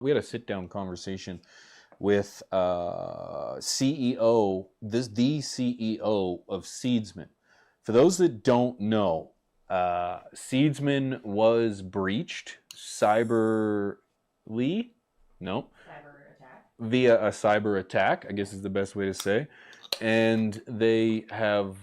We had a sit-down conversation with CEO, the CEO of Seedsman. For those that don't know, Seedsman was breached cyberly, no, via a cyber attack, I guess is the best way to say. And they have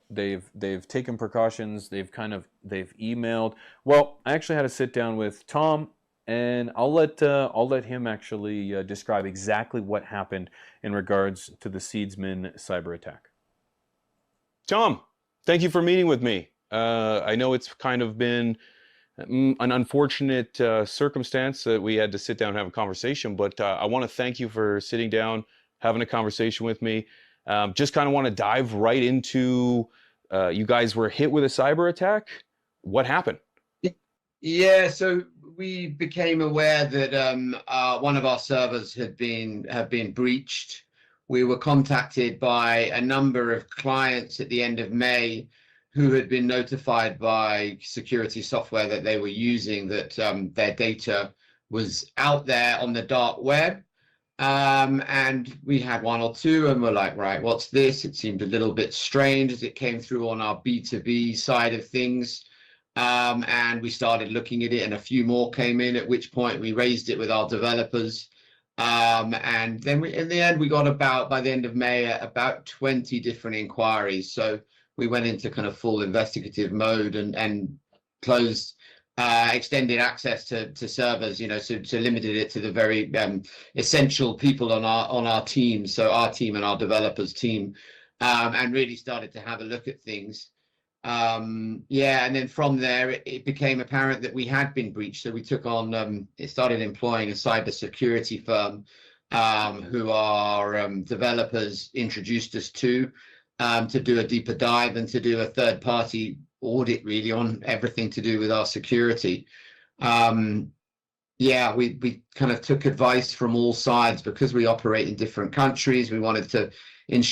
they've taken precautions. They've emailed. Well, I actually had to sit down with Tom, and I'll let him actually describe exactly what happened in regards to the Seedsman cyber attack. Tom, thank you for meeting with me. I know it's kind of been an unfortunate circumstance that we had to sit down and have a conversation, but I want to thank you for sitting down, having a conversation with me. Just kind of want to dive right into you guys were hit with a cyber attack. What happened? Yeah, so we became aware that one of our servers had been breached. We were contacted by a number of clients at the end of May who had been notified by security software that they were using that their data was out there on the dark web. And we had one or two and we're like, right, what's this? It seemed a little bit strange as it came through on our B2B side of things. And we started looking at it and a few more came in, at which point we raised it with our developers. And then in the end, we got by the end of May, about 20 different inquiries. So we went into kind of full investigative mode and closed extended access to servers, so limited it to the very essential people on our team, so our team and our developers team, and really started to have a look at things. Yeah, and then from there it became apparent that we had been breached, so we took on it started employing a cybersecurity firm who our developers introduced us to do a deeper dive and to do a third-party audit really on everything to do with our security. Yeah, we kind of took advice from all sides because we operate in different countries. We wanted to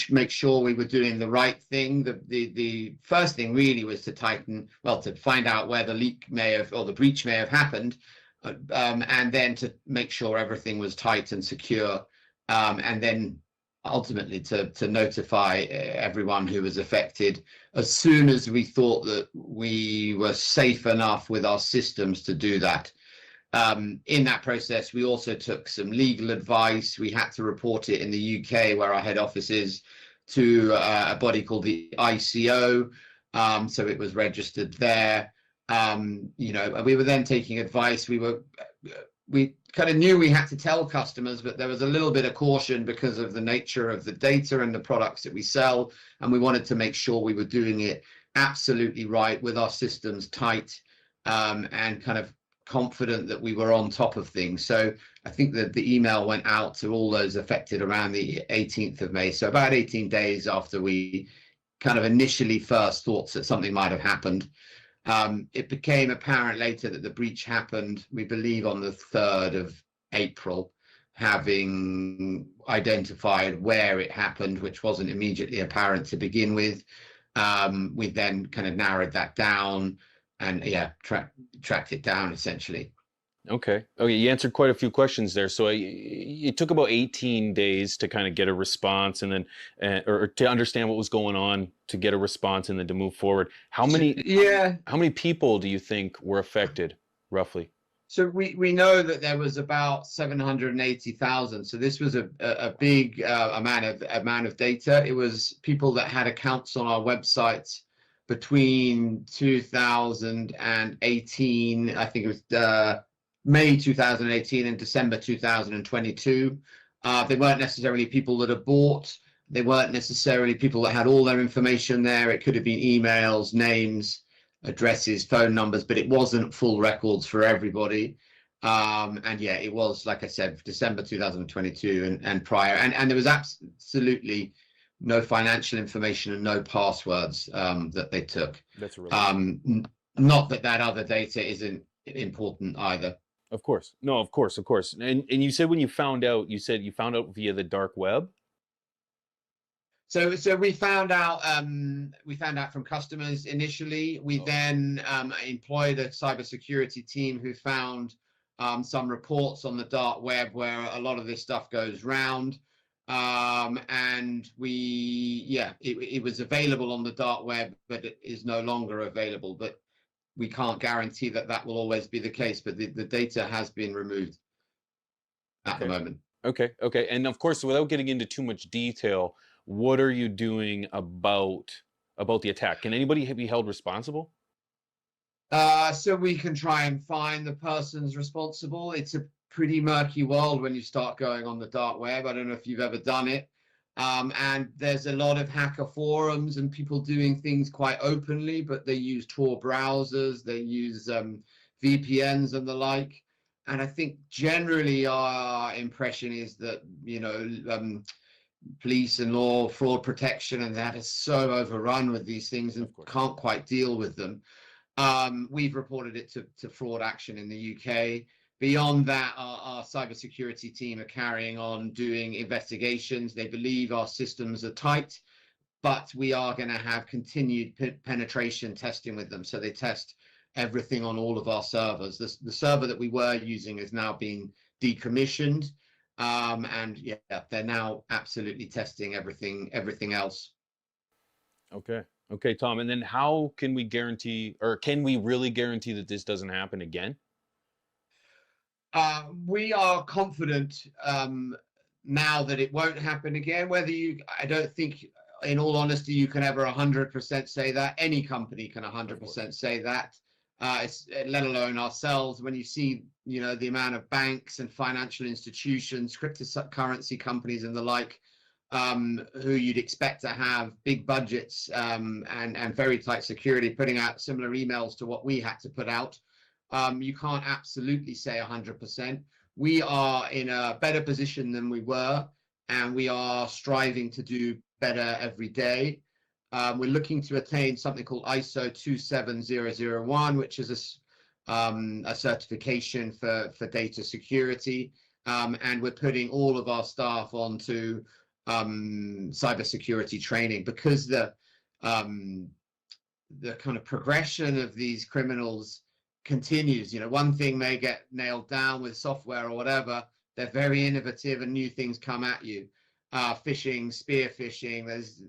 make sure we were doing the right thing. The first thing really was to to find out where the leak or the breach may have happened, and then to make sure everything was tight and secure, and then ultimately to notify everyone who was affected as soon as we thought that we were safe enough with our systems to do that. In that process, we also took some legal advice. We had to report it in the UK, where our head office is, to a body called the ICO. So it was registered there. We were then taking advice. We kind of knew we had to tell customers, but there was a little bit of caution because of the nature of the data and the products that we sell. And we wanted to make sure we were doing it absolutely right with our systems tight, and kind of confident that we were on top of things. So I think that the email went out to all those affected around the 18th of May. So about 18 days after we kind of initially first thought that something might have happened. It became apparent later that the breach happened, we believe, on the 3rd of April, having identified where it happened, which wasn't immediately apparent to begin with. We then kind of narrowed that down and tracked it down essentially. Okay, you answered quite a few questions there. So it took about 18 days to kind of get a response, and then or to understand what was going on, to get a response, and then to move forward. How many people do you think were affected, roughly? So we know that there was about 780,000. So this was a big amount of data. It was people that had accounts on our website between 2018, I think it was May 2018 and December 2022. They weren't necessarily people that had bought. They weren't necessarily people that had all their information there. It could have been emails, names, addresses, phone numbers, but it wasn't full records for everybody. And yeah, it was, like I said, December 2022 and prior. And there was absolutely no financial information and no passwords that they took. That's really not that other data isn't important either. Of course. No, of course. And you said when you found out, via the dark web? So we found out from customers initially. We then employed a cybersecurity team who found some reports on the dark web where a lot of this stuff goes round. And it was available on the dark web, but it is no longer available. But we can't guarantee that that will always be the case. But the data has been removed at the moment. Okay. And of course, without getting into too much detail, what are you doing about the attack? Can anybody be held responsible? So we can try and find the persons responsible. It's a pretty murky world when you start going on the dark web. I don't know if you've ever done it. And there's a lot of hacker forums and people doing things quite openly, but they use Tor browsers, they use VPNs and the like. And I think generally our impression is that, police and law, fraud protection, and that is so overrun with these things and can't quite deal with them. We've reported it to fraud action in the UK. Beyond that, our cybersecurity team are carrying on doing investigations. They believe our systems are tight, but we are going to have continued penetration testing with them. So they test everything on all of our servers. The server that we were using has now been decommissioned. And yeah, they're now absolutely testing everything else. Okay, Tom. And then how can we guarantee, or can we really guarantee that this doesn't happen again? We are confident now that it won't happen again. I don't think, in all honesty, you can ever 100% say that. Any company can 100% say that. Let alone ourselves. When you see, the amount of banks and financial institutions, cryptocurrency companies, and the like, who you'd expect to have big budgets and very tight security, putting out similar emails to what we had to put out. You can't absolutely say 100%. We are in a better position than we were, and we are striving to do better every day. We're looking to attain something called ISO 27001, which is a certification for data security. And we're putting all of our staff onto cybersecurity training, because the kind of progression of these criminals continues. One thing may get nailed down with software or whatever, they're very innovative and new things come at you. Phishing, spear phishing, there's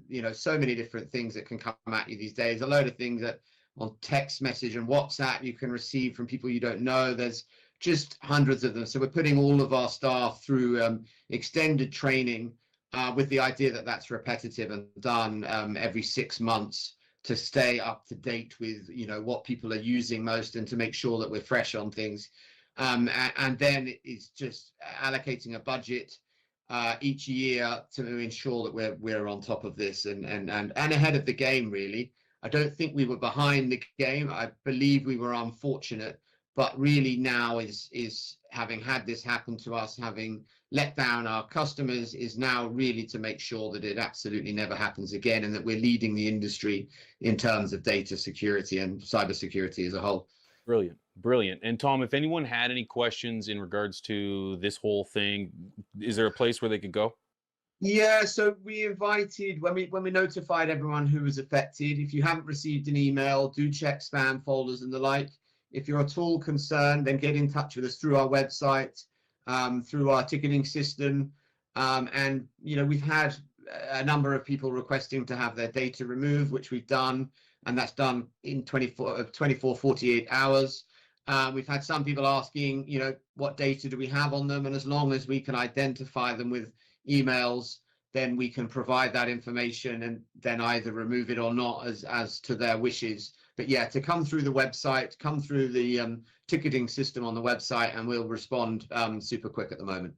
so many different things that can come at you these days. A load of things that on text message and WhatsApp you can receive from people you don't know. There's just hundreds of them. So we're putting all of our staff through extended training with the idea that that's repetitive and done every 6 months, to stay up to date with what people are using most, and to make sure that we're fresh on things. And then it's just allocating a budget each year to ensure that we're on top of this and ahead of the game, really. I don't think we were behind the game. I believe we were unfortunate, but really now is having had this happen to us, having let down our customers, is now really to make sure that it absolutely never happens again, and that we're leading the industry in terms of data security and cybersecurity as a whole. Brilliant. And Tom, if anyone had any questions in regards to this whole thing, is there a place where they could go? Yeah, so we invited, when we notified everyone who was affected, if you haven't received an email, do check spam folders and the like. If you're at all concerned, then get in touch with us through our website, through our ticketing system. And we've had a number of people requesting to have their data removed, which we've done, and that's done in 48 hours. We've had some people asking, what data do we have on them? And as long as we can identify them with emails, then we can provide that information and then either remove it or not as to their wishes. But yeah, to come through the website, come through the ticketing system on the website, and we'll respond super quick at the moment.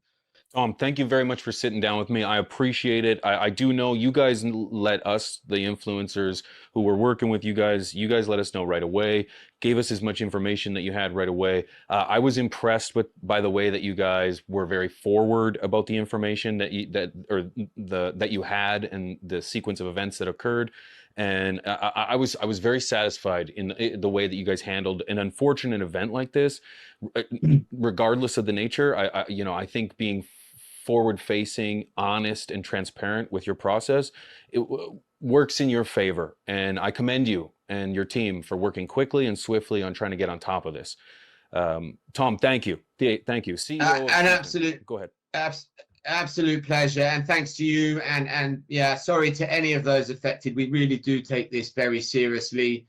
Tom, thank you very much for sitting down with me. I appreciate it. I do know you guys let us, the influencers who were working with you guys let us know right away, gave us as much information that you had right away. I was impressed by the way that you guys were very forward about the information that you had and the sequence of events that occurred. And I was very satisfied in the way that you guys handled an unfortunate event like this, regardless of the nature. I think being forward-facing, honest, and transparent with your process, it works in your favor. And I commend you and your team for working quickly and swiftly on trying to get on top of this. Tom, thank you. Thank you. CEO of An Seedsman. absolute, Go ahead. absolute pleasure, and thanks to you. And yeah, sorry to any of those affected. We really do take this very seriously.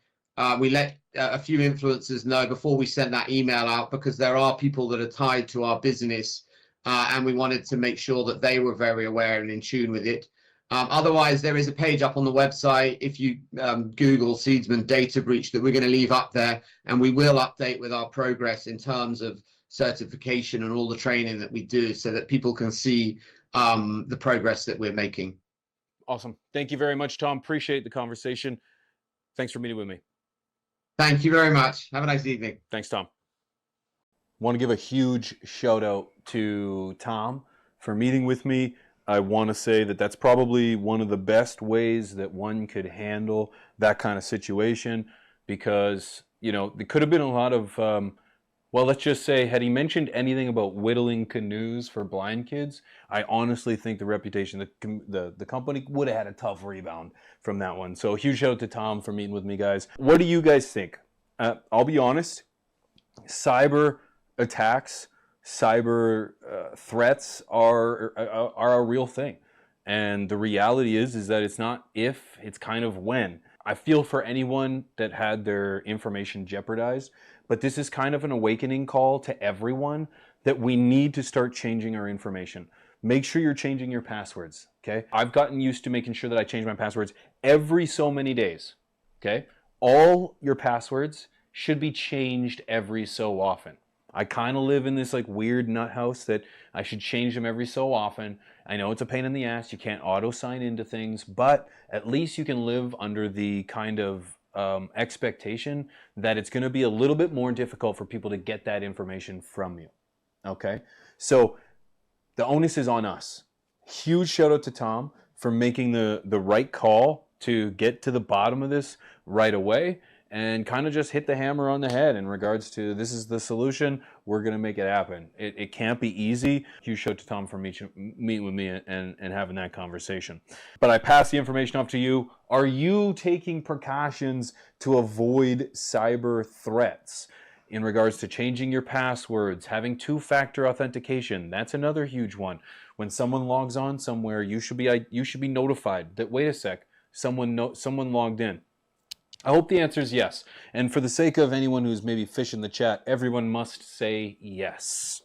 We let a few influencers know before we sent that email out, because there are people that are tied to our business, and we wanted to make sure that they were very aware and in tune with it. Otherwise, there is a page up on the website. If you Google Seedsman data breach, that we're going to leave up there, and we will update with our progress in terms of certification and all the training that we do, so that people can see the progress that we're making. Awesome. Thank you very much, Tom. Appreciate the conversation. Thanks for meeting with me. Thank you very much. Have a nice evening. Thanks, Tom. Want to give a huge shout out to Tom for meeting with me. I want to say that that's probably one of the best ways that one could handle that kind of situation, because, you know, there could have been a lot of, well, let's just say, had he mentioned anything about whittling canoes for blind kids, I honestly think the reputation, the company would have had a tough rebound from that one. So huge shout out to Tom for meeting with me, guys. What do you guys think? I'll be honest, cyber attacks, cyber threats are a real thing, and the reality is that it's not if, it's kind of when. I feel for anyone that had their information jeopardized, but this is kind of an awakening call to everyone that we need to start changing our information. Make sure you're changing your passwords, okay? I've gotten used to making sure that I change my passwords every so many days, okay? All your passwords should be changed every so often. I kind of live in this like weird nut house that I should change them every so often. I know it's a pain in the ass. You can't auto sign into things, but at least you can live under the kind of expectation that it's going to be a little bit more difficult for people to get that information from you. Okay? So the onus is on us. Huge shout out to Tom for making the right call to get to the bottom of this right away, and kind of just hit the hammer on the head in regards to, this is the solution, we're going to make it happen. It can't be easy. Huge shout out to Tom for meeting with me and having that conversation. But I pass the information off to you. Are you taking precautions to avoid cyber threats in regards to changing your passwords, having two-factor authentication? That's another huge one. When someone logs on somewhere, you should be notified that, wait a sec, someone logged in. I hope the answer is yes. And for the sake of anyone who's maybe fishing the chat, everyone must say yes.